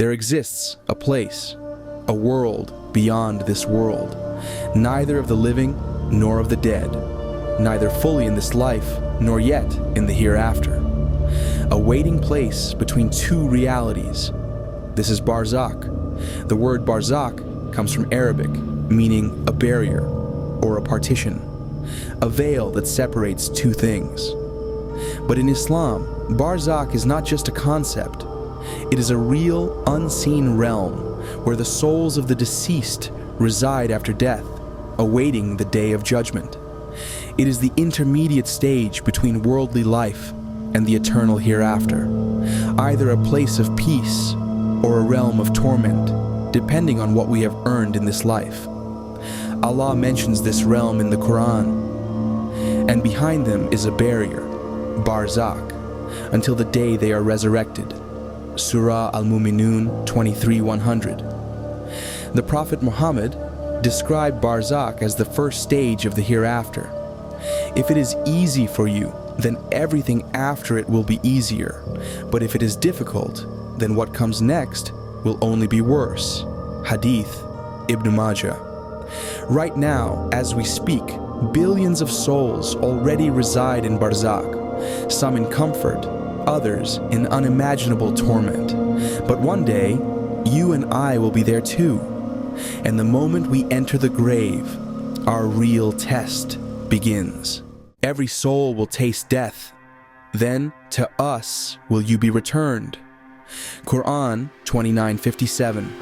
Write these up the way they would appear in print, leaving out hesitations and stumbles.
There exists a place, a world beyond this world, neither of the living nor of the dead, neither fully in this life nor yet in the hereafter. A waiting place between two realities. This is Barzakh. The word Barzakh comes from Arabic, meaning a barrier or a partition, a veil that separates two things. But in Islam, Barzakh is not just a concept. It is a real, unseen realm where the souls of the deceased reside after death, awaiting the day of judgment. It is the intermediate stage between worldly life and the eternal hereafter, either a place of peace or a realm of torment, depending on what we have earned in this life. Allah mentions this realm in the Qur'an, and behind them is a barrier, Barzakh, until the day they are resurrected. Surah Al-Mu'minun 23:100. The Prophet Muhammad described Barzakh as the first stage of the hereafter. If it is easy for you, then everything after it will be easier. But if it is difficult, then what comes next will only be worse. Hadith, Ibn Majah. Right now, as we speak, billions of souls already reside in Barzakh, some in comfort, others in unimaginable torment. But one day, you and I will be there too. And the moment we enter the grave, our real test begins. Every soul will taste death. Then to us will you be returned. Qur'an 29:57.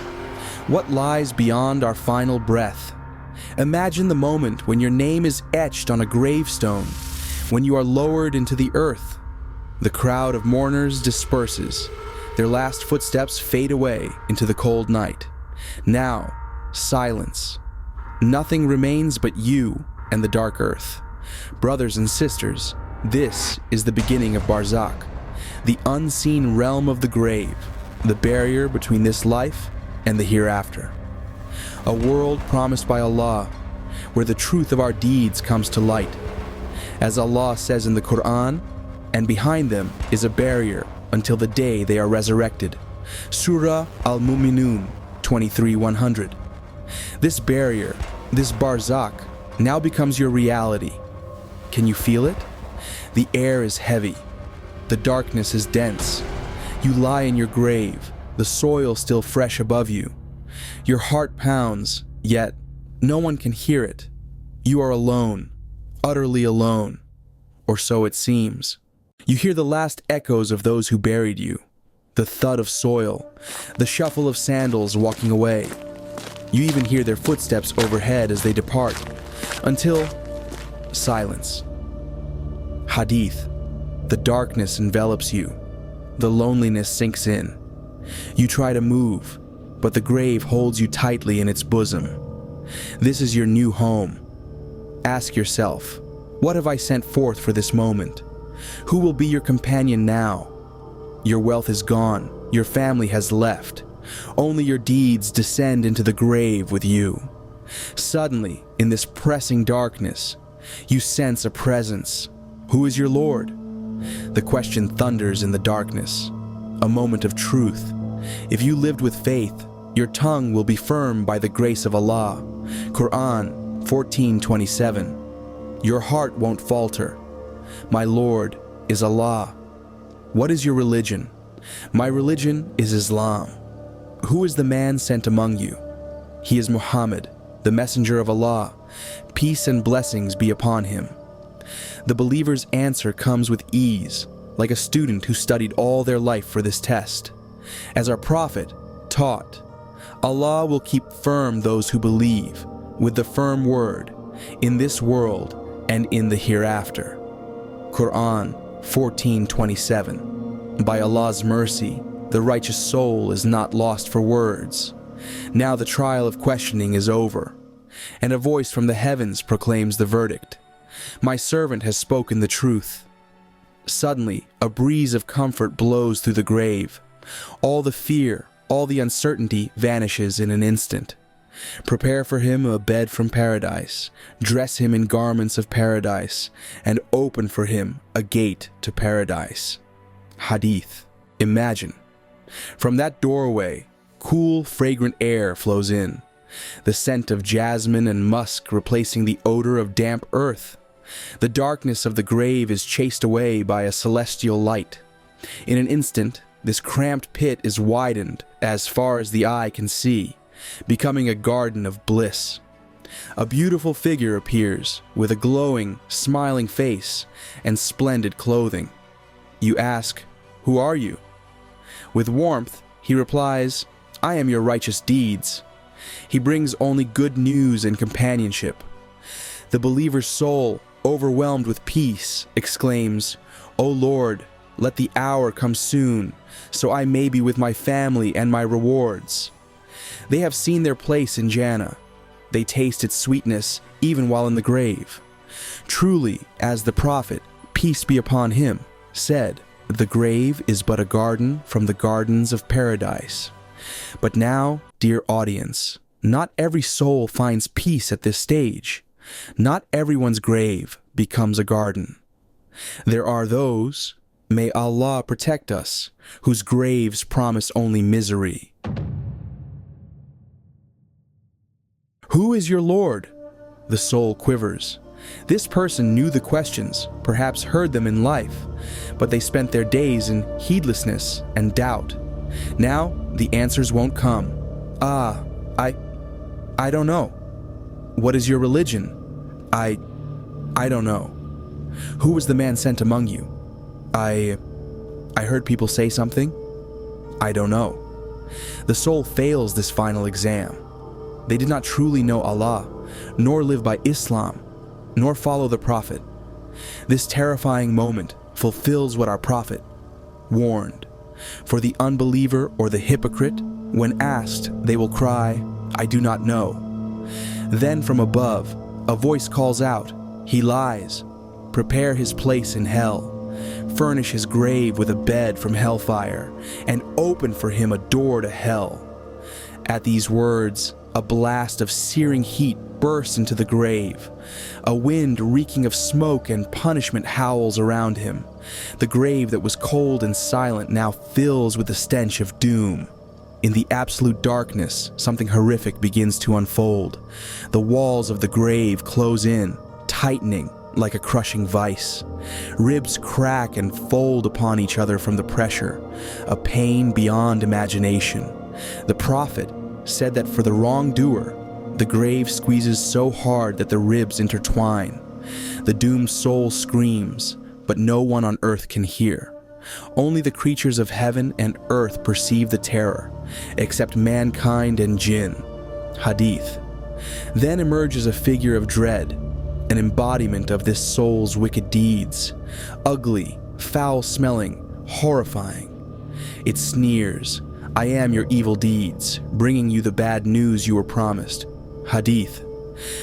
What lies beyond our final breath? Imagine the moment when your name is etched on a gravestone, when you are lowered into the earth. The crowd of mourners disperses. Their last footsteps fade away into the cold night. Now, silence. Nothing remains but you and the dark earth. Brothers and sisters, this is the beginning of Barzakh, the unseen realm of the grave, the barrier between this life and the hereafter. A world promised by Allah, where the truth of our deeds comes to light. As Allah says in the Qur'an, and behind them is a barrier until the day they are resurrected. Surah Al-Mu'minun 23:100. This barrier, this Barzakh, now becomes your reality. Can you feel it? The air is heavy. The darkness is dense. You lie in your grave, the soil still fresh above you. Your heart pounds, yet no one can hear it. You are alone, utterly alone, or so it seems. You hear the last echoes of those who buried you, the thud of soil, the shuffle of sandals walking away. You even hear their footsteps overhead as they depart, until silence. Hadith. The darkness envelops you. The loneliness sinks in. You try to move, but the grave holds you tightly in its bosom. This is your new home. Ask yourself, what have I sent forth for this moment? Who will be your companion now? Your wealth is gone. Your family has left. Only your deeds descend into the grave with you. Suddenly, in this pressing darkness, you sense a presence. Who is your Lord? The question thunders in the darkness. A moment of truth. If you lived with faith, your tongue will be firm by the grace of Allah. Qur'an 14:27. Your heart won't falter. My Lord is Allah. What is your religion? My religion is Islam. Who is the man sent among you? He is Muhammad, the messenger of Allah. Peace and blessings be upon him. The believer's answer comes with ease, like a student who studied all their life for this test. As our Prophet taught, Allah will keep firm those who believe with the firm word in this world and in the hereafter. Qur'an 14:27. By Allah's mercy, the righteous soul is not lost for words. Now the trial of questioning is over, and a voice from the heavens proclaims the verdict. My servant has spoken the truth. Suddenly, a breeze of comfort blows through the grave. All the fear, all the uncertainty vanishes in an instant. Prepare for him a bed from paradise, dress him in garments of paradise, and open for him a gate to paradise. Hadith. Imagine, From that doorway, cool, fragrant air flows in, the scent of jasmine and musk replacing the odor of damp earth. The darkness of the grave is chased away by a celestial light. In an instant, this cramped pit is widened as far as the eye can see, becoming a garden of bliss. A beautiful figure appears with a glowing, smiling face and splendid clothing. You ask, "Who are you?" With warmth, he replies, "I am your righteous deeds." He brings only good news and companionship. The believer's soul, overwhelmed with peace, exclaims, "O Lord, let the hour come soon, so I may be with my family and my rewards." They have seen their place in Jannah. They taste its sweetness even while in the grave. Truly, as the Prophet, peace be upon him, said, the grave is but a garden from the gardens of paradise. But now, dear audience, not every soul finds peace at this stage. Not everyone's grave becomes a garden. There are those, may Allah protect us, whose graves promise only misery. Who is your Lord? The soul quivers. This person knew the questions, perhaps heard them in life, but they spent their days in heedlessness and doubt. Now, the answers won't come. I don't know. What is your religion? I don't know. Who was the man sent among you? I heard people say something. I don't know. The soul fails this final exam. They did not truly know Allah, nor live by Islam, nor follow the Prophet. This terrifying moment fulfills what our Prophet warned. For the unbeliever or the hypocrite, when asked, they will cry, "I do not know." Then from above, a voice calls out, "He lies. Prepare his place in hell. Furnish his grave with a bed from hellfire, and open for him a door to hell." At these words, a blast of searing heat bursts into the grave. A wind reeking of smoke and punishment howls around him. The grave that was cold and silent now fills with the stench of doom. In the absolute darkness, something horrific begins to unfold. The walls of the grave close in, tightening like a crushing vice. Ribs crack and fold upon each other from the pressure, a pain beyond imagination. The Prophet said that for the wrongdoer, the grave squeezes so hard that the ribs intertwine. The doomed soul screams, but no one on earth can hear. Only the creatures of heaven and earth perceive the terror, except mankind and jinn. Hadith. Then emerges a figure of dread, an embodiment of this soul's wicked deeds. Ugly, foul-smelling, horrifying. It sneers, "I am your evil deeds, bringing you the bad news you were promised." Hadith.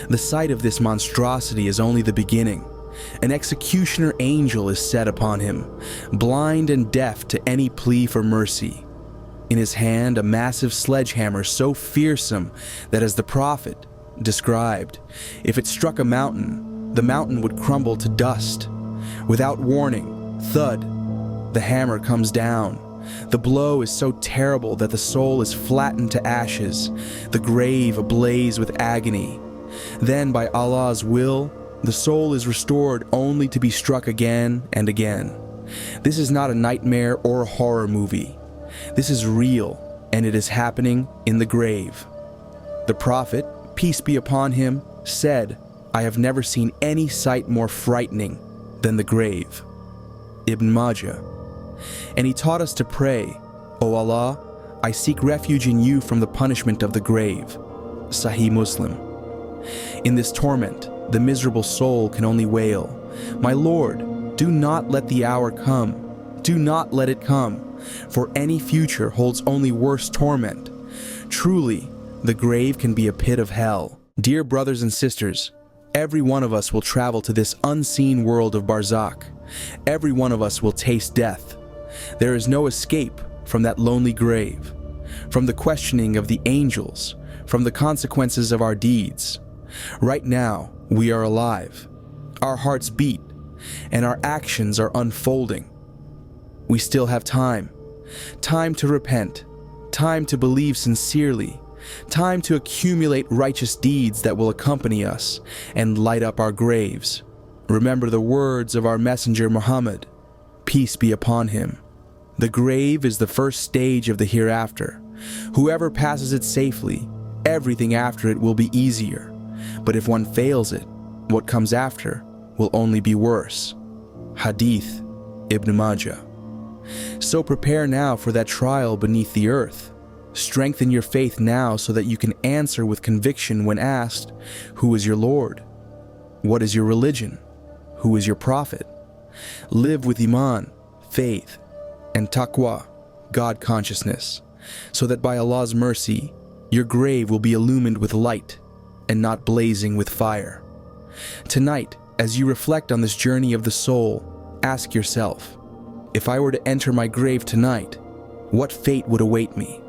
The sight of this monstrosity is only the beginning. An executioner angel is set upon him, blind and deaf to any plea for mercy. In his hand, a massive sledgehammer so fearsome that, as the Prophet described, if it struck a mountain, the mountain would crumble to dust. Without warning, thud, the hammer comes down. The blow is so terrible that the soul is flattened to ashes, the grave ablaze with agony. Then, by Allah's will, the soul is restored only to be struck again and again. This is not a nightmare or a horror movie. This is real, and it is happening in the grave. The Prophet, peace be upon him, said, "I have never seen any sight more frightening than the grave." Ibn Majah. And he taught us to pray, "O Allah, I seek refuge in you from the punishment of the grave." Sahih Muslim. In this torment, the miserable soul can only wail, "My Lord, do not let the hour come. Do not let it come, for any future holds only worse torment. Truly, the grave can be a pit of hell." Dear brothers and sisters, every one of us will travel to this unseen world of Barzakh. Every one of us will taste death. There is no escape from that lonely grave, from the questioning of the angels, from the consequences of our deeds. Right now, we are alive. Our hearts beat, and our actions are unfolding. We still have time. Time to repent. Time to believe sincerely. Time to accumulate righteous deeds that will accompany us and light up our graves. Remember the words of our messenger Muhammad, peace be upon him. The grave is the first stage of the hereafter. Whoever passes it safely, everything after it will be easier. But if one fails it, what comes after will only be worse. Hadith, Ibn Majah. So prepare now for that trial beneath the earth. Strengthen your faith now so that you can answer with conviction when asked, who is your Lord? What is your religion? Who is your prophet? Live with iman, faith, and taqwa, God consciousness, so that by Allah's mercy, your grave will be illumined with light and not blazing with fire. Tonight, as you reflect on this journey of the soul, ask yourself, if I were to enter my grave tonight, what fate would await me?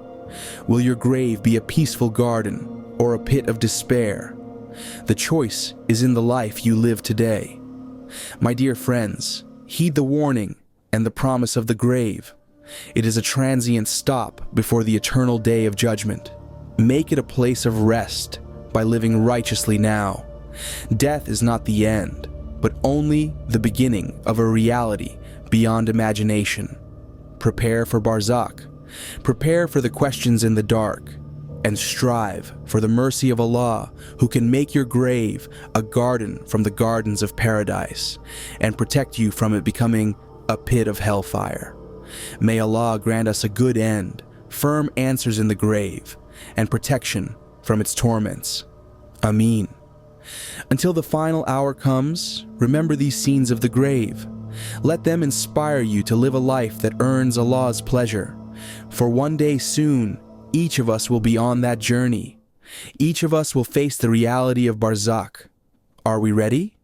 Will your grave be a peaceful garden or a pit of despair? The choice is in the life you live today. My dear friends, heed the warning and the promise of the grave. It is a transient stop before the eternal day of judgment. Make it a place of rest by living righteously now. Death is not the end, but only the beginning of a reality beyond imagination. Prepare for Barzakh. Prepare for the questions in the dark, and strive for the mercy of Allah, who can make your grave a garden from the gardens of paradise and protect you from it becoming a pit of hellfire. May Allah grant us a good end, firm answers in the grave, and protection from its torments. Ameen. Until the final hour comes, remember these scenes of the grave. Let them inspire you to live a life that earns Allah's pleasure. For one day soon, each of us will be on that journey. Each of us will face the reality of Barzakh. Are we ready?